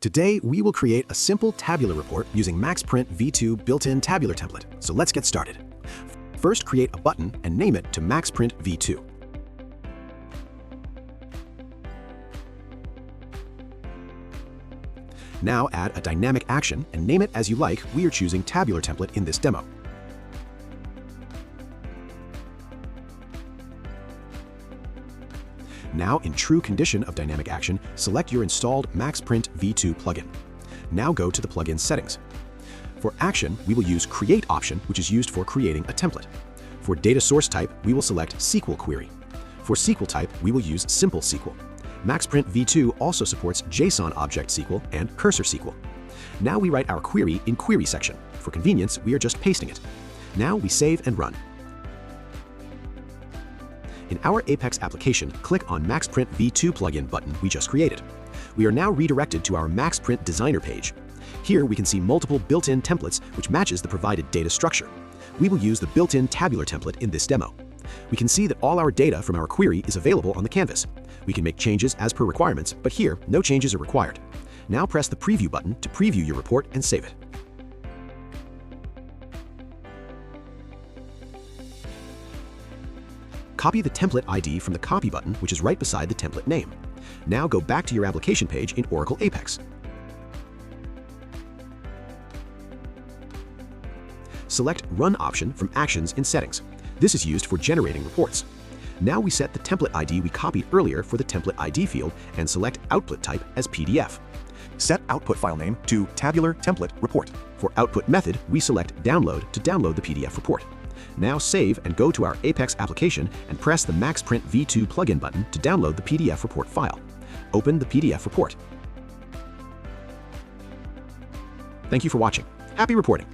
Today, we will create a simple tabular report using MaxPrint v2 built-in tabular template. So let's get started. First, create a button and name it to MaxPrint v2. Now add a dynamic action and name it as you like. We are choosing tabular template in this demo. Now, in true condition of dynamic action, select your installed MaxPrint v2 plugin. Now go to the plugin settings. For action, we will use Create option, which is used for creating a template. For data source type, we will select SQL query. For SQL type, we will use Simple SQL. MaxPrint v2 also supports JSON Object SQL and Cursor SQL. Now we write our query in Query section. For convenience, we are just pasting it. Now we save and run. In our Apex application, click on MaxPrint v2 plugin button we just created. We are now redirected to our MaxPrint designer page. Here we can see multiple built-in templates which matches the provided data structure. We will use the built-in tabular template in this demo. We can see that all our data from our query is available on the canvas. We can make changes as per requirements, but here, no changes are required. Now press the Preview button to preview your report and save it. Copy the template ID from the Copy button, which is right beside the template name. Now go back to your application page in Oracle Apex. Select Run option from Actions in Settings. This is used for generating reports. Now we set the template ID we copied earlier for the template ID field and select Output type as PDF. Set output file name to Tabular Template Report. For output method, we select Download to download the PDF report. Now save and go to our Apex application and press the MaxPrint v2 plugin button to download the PDF report file. Open the PDF report. Thank you for watching. Happy reporting!